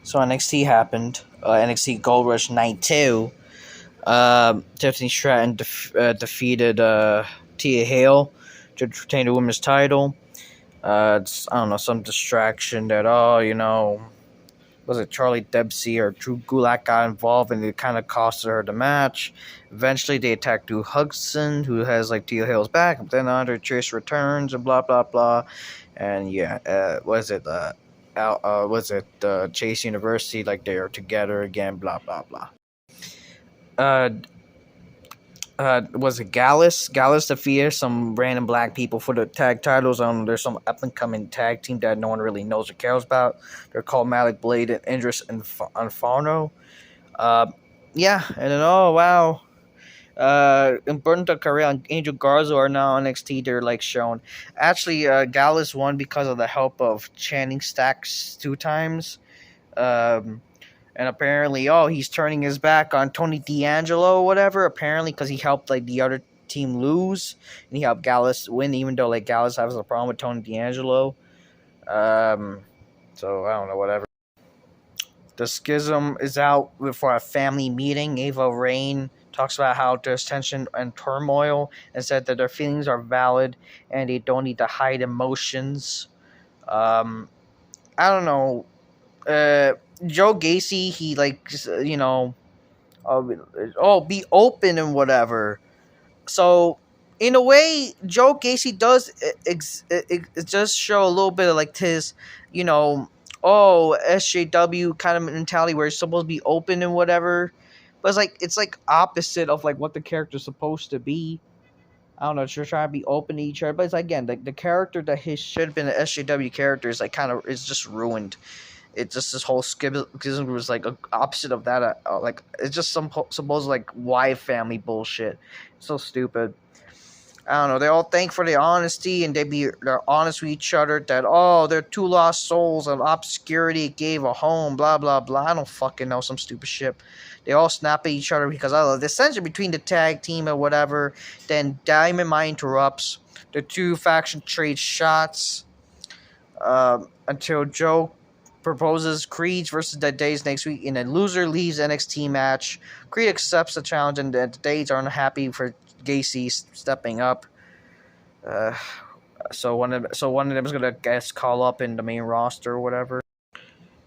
So NXT happened. NXT Gold Rush Night 2. Tiffany Stratton defeated Tia Hale to retain the women's title. I don't know, some distraction that, was it Charlie Dempsey or Drew Gulak got involved and it kind of costed her the match. Eventually, they attacked Drew Hudson, who has like Tia Hale's back. But then Andre Trish returns and blah blah blah. And yeah, Chase University? Like they are together again. Blah blah blah. Uh, was it Gallus? Gallus defeated some random black people for the tag titles. There's some up and coming tag team that no one really knows or cares about. They're called Malik Blade and Idris Inferno. Yeah, and then oh wow. Umberto Carrera and Angel Garza are now on NXT. They're like shown. Actually, Gallus won because of the help of Channing Stacks 2 times. And apparently, he's turning his back on Tony D'Angelo or whatever. Apparently, because he helped like the other team lose, and he helped Gallus win, even though like Gallus has a problem with Tony D'Angelo. So I don't know, whatever. The Schism is out for a family meeting. Ava Rain talks about how there's tension and turmoil, and said that their feelings are valid and they don't need to hide emotions. I don't know. Joe Gacy, he like be open and whatever. So in a way, Joe Gacy does it just show a little bit of like his SJW kind of mentality where it's supposed to be open and whatever, but it's like opposite of like what the character's supposed to be. I don't know, you're trying to be open to each other, but it's again the character that he should have been an SJW character is like kind of is just ruined. It's just this whole schism was like a opposite of that. Like it's just some supposed like wife family bullshit. So stupid. I don't know. They all thank for the honesty and they're honest with each other that they're two lost souls and obscurity gave a home. Blah blah blah. I don't fucking know, some stupid shit. They all snap at each other because I love the tension between the tag team or whatever. Then Diamond Mine interrupts. The two faction trade shots until Joe proposes Creed versus the Days next week, and a loser leaves NXT match. Creed accepts the challenge, and the Days are unhappy for Gacy stepping up. So one of them is gonna guest call up in the main roster or whatever.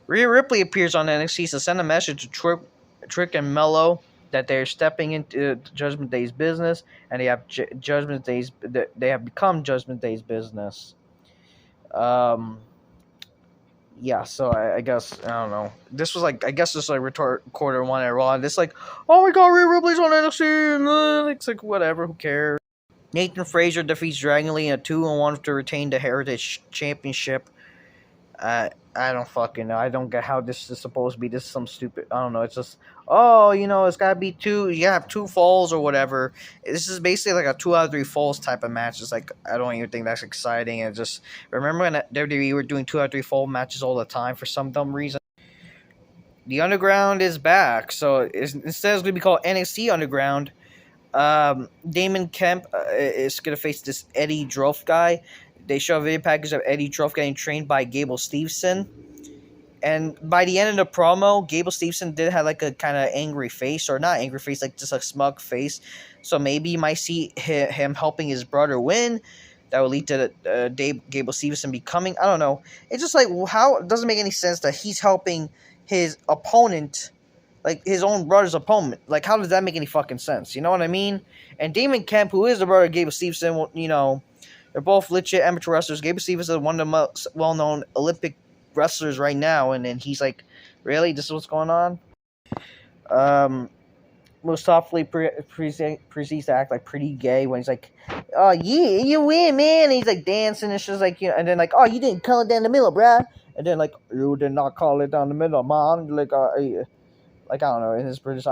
Rhea Ripley appears on NXT to send a message to Trick and Mello that they're stepping into Judgment Day's business, and they have They have become Judgment Day's business. Yeah, so I guess, I don't know. This was like, I guess this was like quarter one at Raw. And this like, oh my god, Rhea Ripley's on NXT. And it's like, whatever, who cares? Nathan Frazier defeats Dragon Lee in a 2-on-1 to retain the Heritage Championship. I don't fucking know. I don't get how this is supposed to be. This is some stupid. I don't know. It's just, it's gotta be two. You have 2 falls or whatever. This is basically like a 2 out of 3 falls type of match. It's like, I don't even think that's exciting. And just remember when WWE were doing 2 out of 3 fall matches all the time for some dumb reason. The Underground is back, so instead it's going to be called NXT Underground. Damon Kemp is going to face this Eddie Droff guy. They show a video package of Eddie Droff getting trained by Gable Steveson. And by the end of the promo, Gable Steveson did have like a kind of angry face, or not angry face, like just a smug face. So maybe you might see him helping his brother win. That will lead to Gable Steveson becoming, I don't know. It's just like, how it doesn't make any sense that he's helping his opponent, like his own brother's opponent. Like, how does that make any fucking sense? You know what I mean? And Damon Kemp, who is the brother of Gable Steveson, they're both legit amateur wrestlers. Gable Steveson is one of the most well-known Olympic wrestlers right now, and then he's like, really? This is what's going on? Mustafa proceeds to act like pretty gay when he's like, oh, yeah, you win, man. And he's like dancing and shit, like, and then like, oh, you didn't call it down the middle, bruh. And then like, you did not call it down the middle, man. Like, I don't know, in his British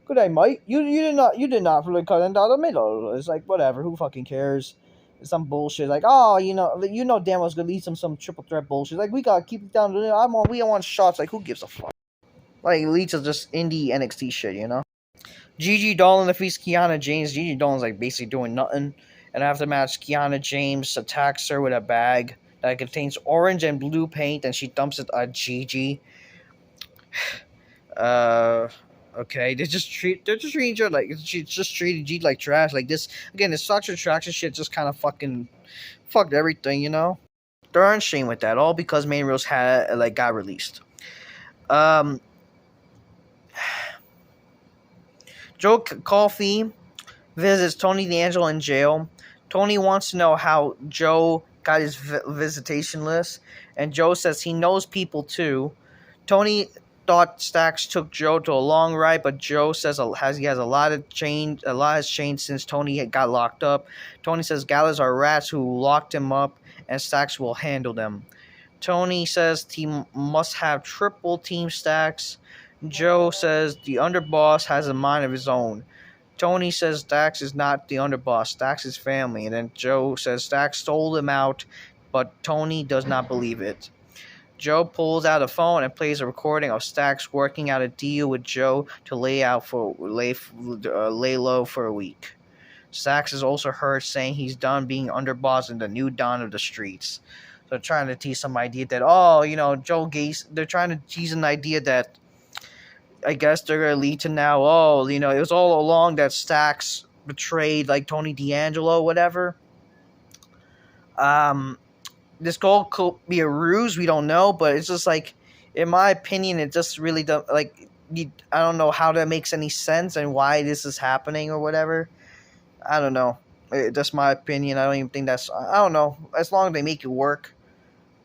good day, mate. You did not really cut it down the middle. It's like, whatever, who fucking cares? It's some bullshit. Like, damn well it's gonna lead some triple threat bullshit. Like, we gotta keep it down to the middle. We don't want shots. Like, who gives a fuck? Like, it leads to just indie NXT shit, Gigi Dolan defeats Kiana James. Gigi Dolan's like basically doing nothing. And after the match, Kiana James attacks her with a bag that contains orange and blue paint, and she dumps it on Gigi. Uh, okay, they're just treating her like she's just treating Gigi like trash. Like this again, this sexual attraction shit just kind of fucking fucked everything, you know. They're on shame with that, all because Main Rose had like got released. Um, Joe Coffey visits Tony D'Angelo in jail. Tony wants to know how Joe got his visitation list, and Joe says he knows people too. Tony thought Stacks took Joe to a long ride, but Joe says he has a lot has changed since Tony had got locked up. Tony says Gallows are rats who locked him up, and Stacks will handle them. Tony says he must have triple team Stacks. Joe says the underboss has a mind of his own. Tony says Stacks is not the underboss. Stacks is family. And then Joe says Stacks stole him out, but Tony does not believe it. Joe pulls out a phone and plays a recording of Stacks working out a deal with Joe to lay low for a week. Stacks is also heard saying he's done being underboss and the new don of the streets. So they're trying to tease some idea that, Joe Gacy, they're trying to tease an idea that I guess they're going to lead to now, it was all along that Stacks betrayed, like, Tony D'Angelo, whatever. This goal could be a ruse, we don't know, but it's just, like, in my opinion, it just really, I don't know how that makes any sense and why this is happening or whatever. I don't know. That's my opinion. I don't even think I don't know. As long as they make it work.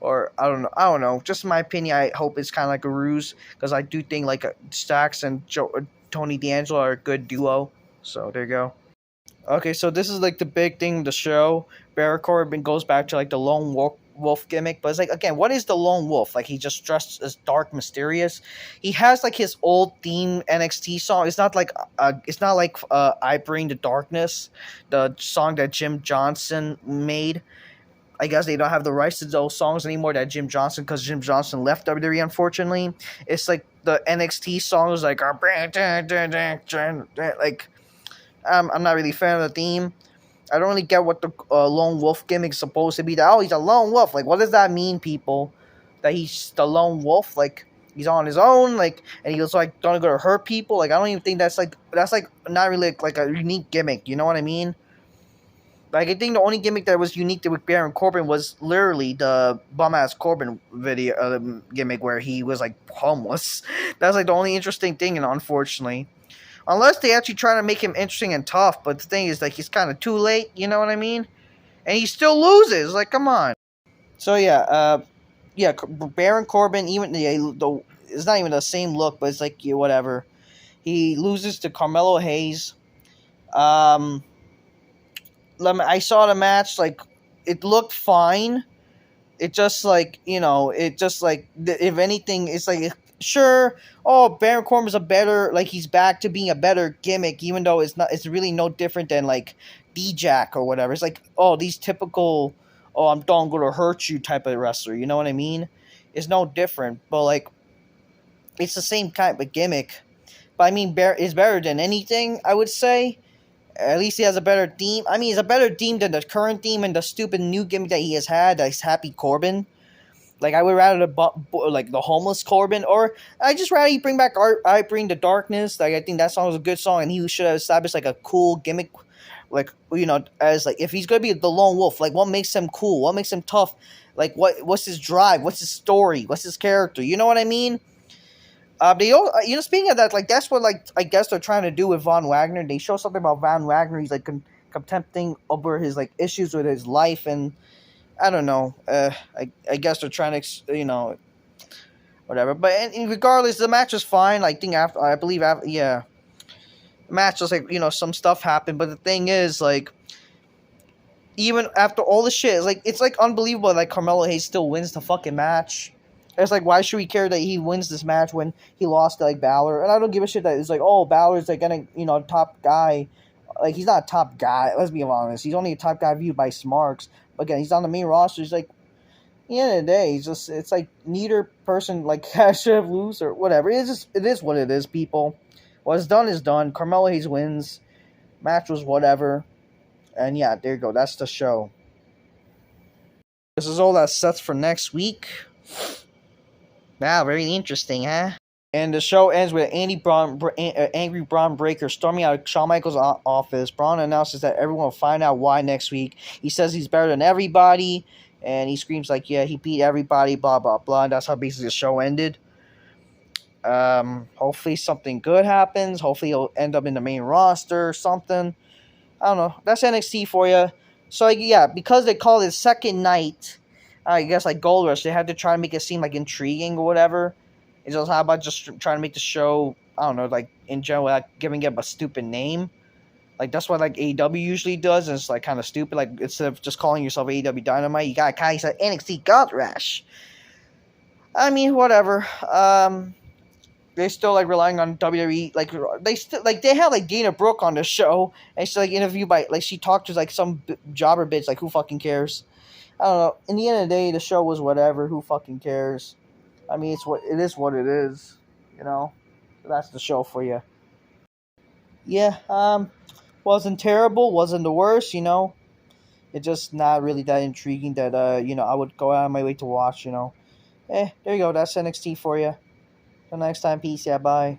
Or I don't know. Just in my opinion, I hope it's kind of like a ruse because I do think like Stacks and Tony D'Angelo are a good duo. So there you go. Okay, so this is like the big thing of the show. Baron Corbin goes back to like the lone wolf gimmick, but it's like again, what is the lone wolf? Like he just dressed as dark, mysterious. He has like his old theme NXT song. It's not like I Bring the Darkness, the song that Jim Johnson made. I guess they don't have the rights to those songs anymore that because Jim Johnson left WWE, unfortunately. It's like the NXT songs, like, I'm not really a fan of the theme. I don't really get what the lone wolf gimmick is supposed to be. He's a lone wolf. Like, what does that mean, people? That he's the lone wolf? Like, he's on his own, like, and he was, like, don't go to hurt people? Like, I don't even think that's not really, like, a unique gimmick. You know what I mean? Like, I think the only gimmick that was unique with Baron Corbin was literally the bum-ass Corbin video gimmick where he was, like, homeless. That's, like, the only interesting thing, and unfortunately. Unless they actually try to make him interesting and tough, but the thing is, like, he's kind of too late, you know what I mean? And he still loses, like, come on. So, Baron Corbin, even though it's not even the same look, but it's like, yeah, whatever. He loses to Carmelo Hayes. I saw the match, like, it looked fine. It just, like, if anything, it's like, sure, Baron Corbin's he's back to being a better gimmick, even though it's really no different than, like, D-Jack or whatever. It's like, these typical, I'm going to hurt you type of wrestler, you know what I mean? It's no different, but, like, it's the same kind of gimmick. But, I mean, it's better than anything, I would say. At least he has a better theme. I mean, it's a better theme than the current theme and the stupid new gimmick that he has had, that's Happy Corbin. Like, I would rather the homeless Corbin, or I just rather he bring back I Bring the Darkness. Like, I think that song was a good song, and he should have established, like, a cool gimmick, like, as, like, if he's gonna be the lone wolf, like, what makes him cool? What makes him tough? Like, what's his drive? What's his story? What's his character? You know what I mean? Speaking of that, like, that's what, like, I guess they're trying to do with Von Wagner. They show something about Von Wagner. He's, like, contempting over his, like, issues with his life, and I don't know. I guess they're trying to, whatever. But regardless, the match was fine. The match was, like, some stuff happened. But the thing is, like, even after all the shit, it's like unbelievable. Like, Carmelo Hayes still wins the fucking match. It's like, why should we care that he wins this match when he lost to, like, Balor? And I don't give a shit that it's like, Balor's, like, gonna, top guy. Like, he's not a top guy. Let's be honest. He's only a top guy viewed by Smarks. But again, he's on the main roster. He's like, at the end of the day, it's like neither person, like, should have lose or whatever. It is what it is, people. What's done is done. Carmelo Hayes wins. Match was whatever. And yeah, there you go. That's the show. This is all that sets for next week. Wow, very interesting, huh? And the show ends with Angry Braun Breaker storming out of Shawn Michaels' office. Braun announces that everyone will find out why next week. He says he's better than everybody, and he screams like, yeah, he beat everybody, blah, blah, blah. And that's how basically the show ended. Hopefully something good happens. Hopefully he'll end up in the main roster or something. I don't know. That's NXT for you. So, yeah, because they call it second night, I guess like Gold Rush, they had to try to make it seem like intriguing or whatever. It's just how about just trying to make the show, I don't know, like in general, without giving it a stupid name. Like that's what like AEW usually does, and it's like kind of stupid. Like instead of just calling yourself AEW Dynamite, you gotta kind of say NXT Gold Rush. I mean, whatever. They still like relying on WWE. Like they still like they have like Dana Brooke on the show, and she's like interviewed by like she talked to like some jobber bitch. Like who fucking cares? I don't know. In the end of the day, the show was whatever. Who fucking cares? I mean, it is what it is. You know, that's the show for you. Yeah. Wasn't terrible. Wasn't the worst. You know, it's just not really that intriguing that I would go out of my way to watch. There you go. That's NXT for you. Till next time, peace. Yeah, bye.